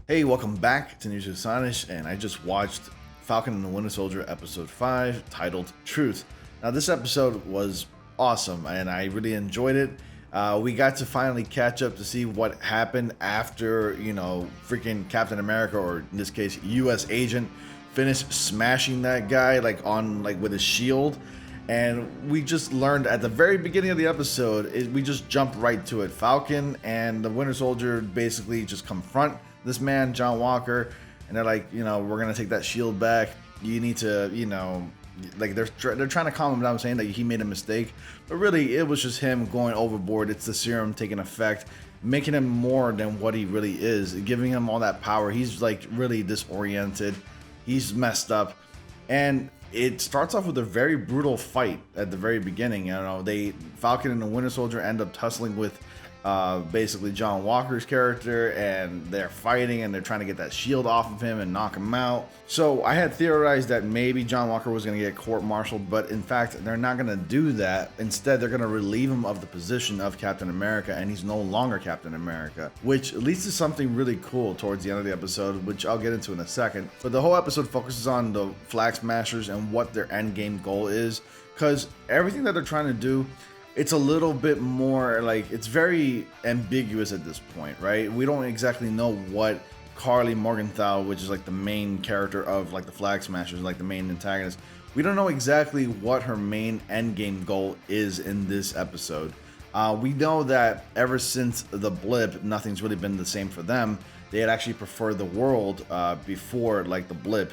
Hey, welcome back to News with Sonish, and I just watched Falcon and the Winter Soldier episode 5 titled Truth. Now, this episode was awesome, and I really enjoyed it. We got to finally catch up to see what happened after, freaking Captain America, or in this case, U.S. Agent, finished smashing that guy, with his shield. And we just learned at the very beginning of the episode, we just jumped right to it. Falcon and the Winter Soldier basically just confront this man, John Walker, and they're like, we're gonna take that shield back. You need to, they're trying to calm him down, saying that he made a mistake, but really it was just him going overboard. It's the serum taking effect, making him more than what he really is, giving him all that power. He's like really disoriented. He's messed up, and it starts off with a very brutal fight at the very beginning. Falcon and the Winter Soldier end up tussling with basically John Walker's character, and they're fighting and they're trying to get that shield off of him and knock him out. So I had theorized that maybe John Walker was going to get court-martialed, but in fact they're not going to do that. Instead, they're going to relieve him of the position of Captain America, and he's no longer Captain America, which leads to something really cool towards the end of the episode, which I'll get into in a second. But the whole episode focuses on the Flag Smashers and what their end game goal is, because everything that they're trying to do, it's a little bit more it's very ambiguous at this point, right? We don't exactly know what Carly Morgenthau, which is the main character of the Flag Smashers, the main antagonist, we don't know exactly what her main end game goal is in this episode. We know that ever since the blip, nothing's really been the same for them. They had actually preferred the world before the blip.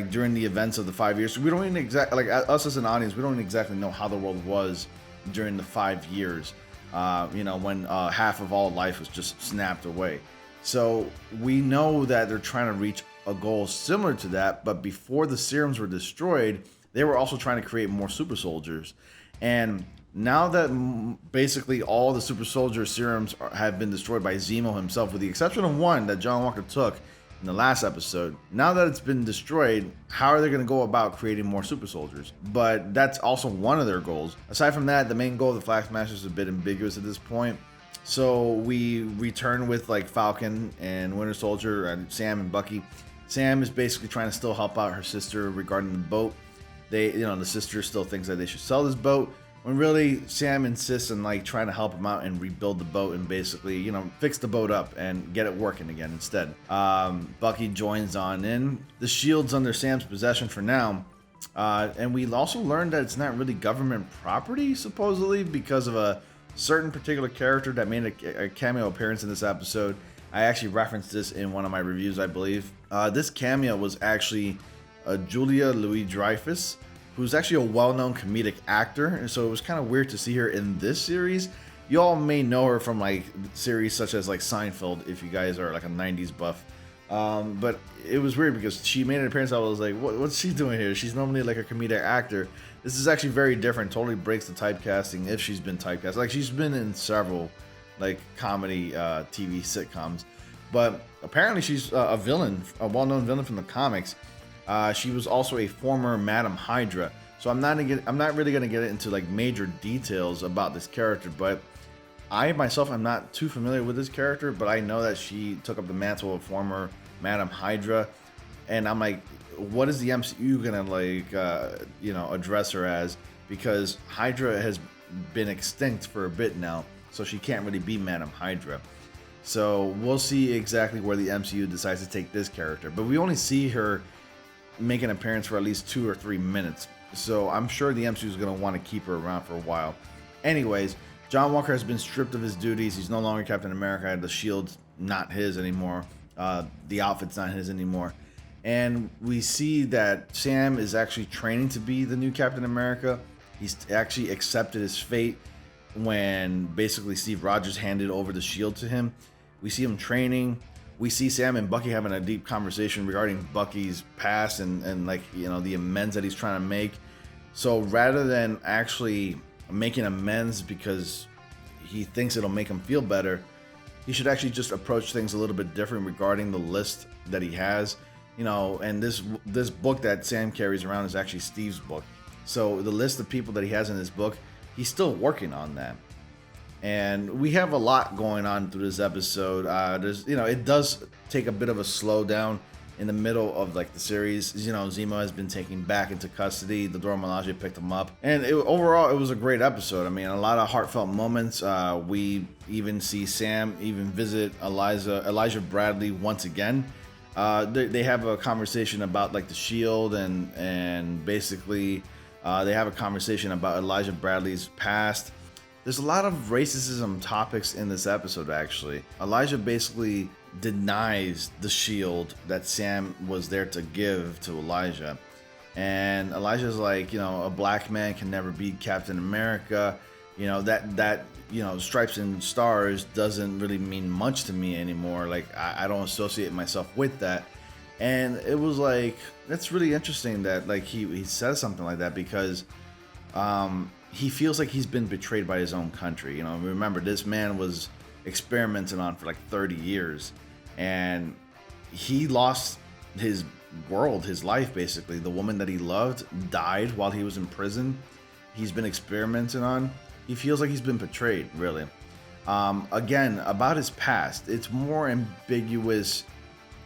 During the events of the 5 years, we don't even exactly, us as an audience, we don't exactly know how the world was during the 5 years, when half of all life was just snapped away. So we know that they're trying to reach a goal similar to that, but before the serums were destroyed, they were also trying to create more super soldiers. And now that basically all the super soldier serums have been destroyed by Zemo himself, with the exception of one that John Walker took in the last episode, now that it's been destroyed, how are they going to go about creating more super soldiers? But that's also one of their goals. Aside from that, the main goal of the Flag Smashers is a bit ambiguous at this point. So we return with Falcon and Winter Soldier and Sam and Bucky. Sam is basically trying to still help out her sister regarding the boat. The sister still thinks that they should sell this boat, when really Sam insists on trying to help him out and rebuild the boat and basically fix the boat up and get it working again instead. Bucky joins on in. The shield's under Sam's possession for now, and we also learned that it's not really government property, supposedly, because of a certain particular character that made a cameo appearance in this episode. I actually referenced this in one of my reviews, I believe. This cameo was actually Julia Louis-Dreyfus, who's actually a well-known comedic actor, and so it was kind of weird to see her in this series. You all may know her from series such as Seinfeld, if you guys are a 90s buff. But it was weird because she made an appearance. I was like, what's she doing here? She's normally a comedic actor. This is actually very different. Totally breaks the typecasting, if she's been typecast. She's been in several comedy TV sitcoms, but apparently she's a villain, a well-known villain from the comics. She was also a former Madam Hydra, so I'm not really gonna get into major details about this character, but I myself am not too familiar with this character, but I know that she took up the mantle of former Madam Hydra, and I'm like, what is the MCU gonna address her as? Because Hydra has been extinct for a bit now, so she can't really be Madam Hydra. So we'll see exactly where the MCU decides to take this character, but we only see her make an appearance for at least 2 or 3 minutes, so I'm sure the MCU is going to want to keep her around for a while. Anyways, John Walker has been stripped of his duties. He's no longer Captain America. The shield's not his anymore. The outfit's not his anymore. And we see that Sam is actually training to be the new Captain America. He's actually accepted his fate when basically Steve Rogers handed over the shield to him. We see him training. We see Sam and Bucky having a deep conversation regarding Bucky's past and the amends that he's trying to make. So rather than actually making amends because he thinks it'll make him feel better, he should actually just approach things a little bit different regarding the list that he has. And this book that Sam carries around is actually Steve's book. So the list of people that he has in his book, he's still working on that. And we have a lot going on through this episode. It does take a bit of a slowdown in the middle of like the series. Zemo has been taken back into custody. The Dora Milaje picked him up, and overall it was a great episode. I mean, a lot of heartfelt moments. We even see Sam even visit Elijah Bradley once again. They have a conversation about like the shield, and basically they have a conversation about Elijah Bradley's past. There's a lot of racism topics in this episode, actually. Elijah basically denies the shield that Sam was there to give to Elijah. And Elijah's like, a black man can never beat Captain America. That stripes and stars doesn't really mean much to me anymore. Like, I don't associate myself with that. And it was like, that's really interesting that like he says something like that, because he feels like he's been betrayed by his own country. Remember, this man was experimented on for like 30 years, and he lost his world, his life, basically. The woman that he loved died while he was in prison. He's been experimented on. He feels like he's been betrayed, really. Again, about his past, it's more ambiguous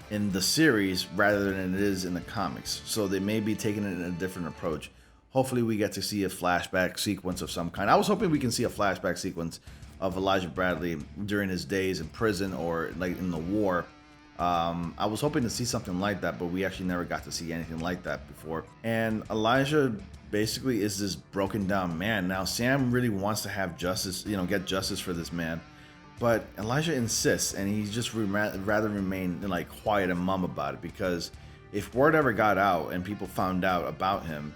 in the series rather than it is in the comics. So they may be taking it in a different approach. Hopefully we get to see a flashback sequence of some kind. I was hoping we can see a flashback sequence of Elijah Bradley during his days in prison or like in the war. I was hoping to see something like that, but we actually never got to see anything like that before. And Elijah basically is this broken down man. Now Sam really wants to have justice, get justice for this man. But Elijah insists, and he just rather remain like quiet and mum about it, because if word ever got out and people found out about him,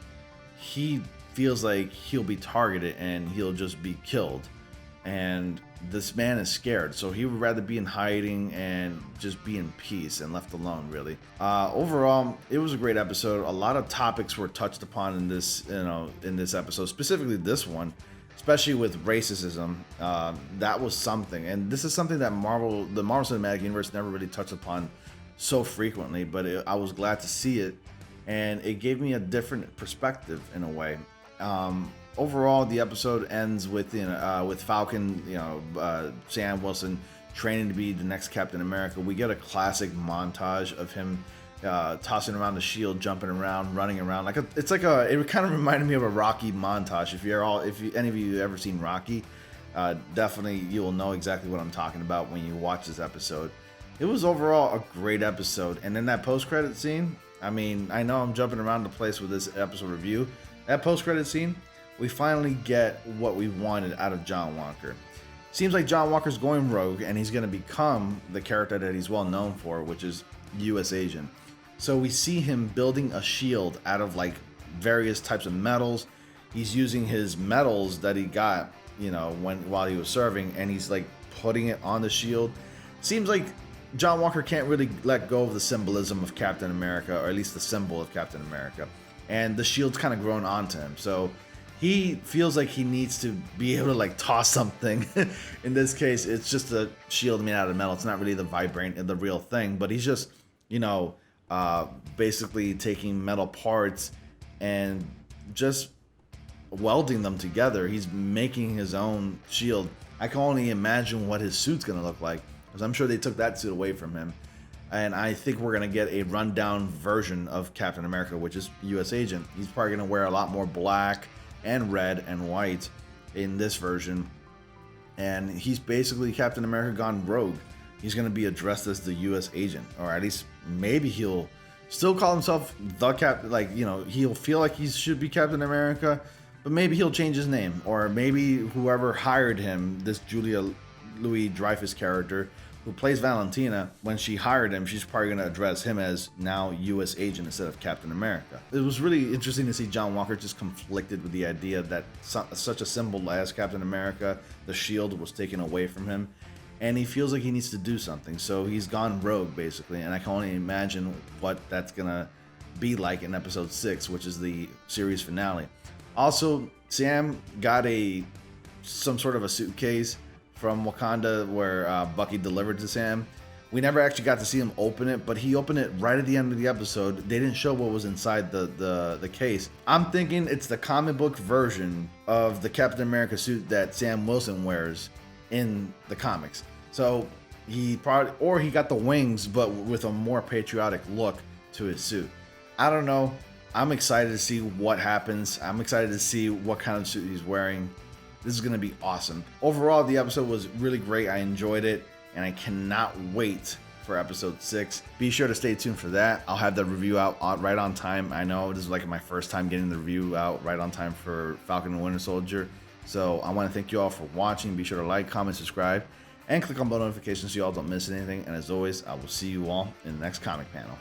he feels like he'll be targeted and he'll just be killed. And this man is scared, so he would rather be in hiding and just be in peace and left alone, really. Overall, it was a great episode. A lot of topics were touched upon in this episode, specifically this one, especially with racism. That was something, and this is something that the Marvel Cinematic Universe never really touched upon so frequently, but I was glad to see it. And it gave me a different perspective in a way. Overall, the episode ends with Falcon, Sam Wilson training to be the next Captain America. We get a classic montage of him tossing around the shield, jumping around, running around. It kind of reminded me of a Rocky montage. If any of you ever seen Rocky, definitely you will know exactly what I'm talking about when you watch this episode. It was overall a great episode, and then that post-credit scene. I mean, I know I'm jumping around the place with this episode review. That post-credit scene, we finally get what we wanted out of John Walker. Seems like John Walker's going rogue, and he's going to become the character that he's well known for, which is U.S. Agent. So we see him building a shield out of like various types of metals. He's using his metals that he got, while he was serving, and he's like putting it on the shield. Seems like John Walker can't really let go of the symbolism of Captain America, or at least the symbol of Captain America. And the shield's kind of grown onto him. So he feels like he needs to be able to like toss something. In this case, it's just a shield made out of metal. It's not really the real thing, but he's just, basically taking metal parts and just welding them together. He's making his own shield. I can only imagine what his suit's going to look like, because I'm sure they took that suit away from him. And I think we're going to get a rundown version of Captain America, which is U.S. Agent. He's probably going to wear a lot more black and red and white in this version. And he's basically Captain America gone rogue. He's going to be addressed as the U.S. Agent, or at least maybe he'll still call himself the Captain. He'll feel like he should be Captain America, but maybe he'll change his name. Or maybe whoever hired him, this Julia Louis-Dreyfus character, who plays Valentina, when she hired him, she's probably going to address him as now U.S. Agent instead of Captain America. It was really interesting to see John Walker just conflicted with the idea that such a symbol as Captain America, the shield, was taken away from him. And he feels like he needs to do something. So he's gone rogue, basically. And I can only imagine what that's going to be like in episode 6, which is the series finale. Also, Sam got some sort of a suitcase from Wakanda where Bucky delivered to Sam. We never actually got to see him open it, but he opened it right at the end of the episode. They didn't show what was inside the case. I'm thinking it's the comic book version of the Captain America suit that Sam Wilson wears in the comics. So he got the wings, but with a more patriotic look to his suit. I don't know. I'm excited to see what happens. I'm excited to see what kind of suit he's wearing. This is going to be awesome. Overall, the episode was really great. I enjoyed it, and I cannot wait for episode 6. Be sure to stay tuned for that. I'll have the review out right on time. I know this is like my first time getting the review out right on time for Falcon and Winter Soldier. So I want to thank you all for watching. Be sure to like, comment, subscribe, and click on bell notifications so you all don't miss anything. And as always, I will see you all in the next comic panel.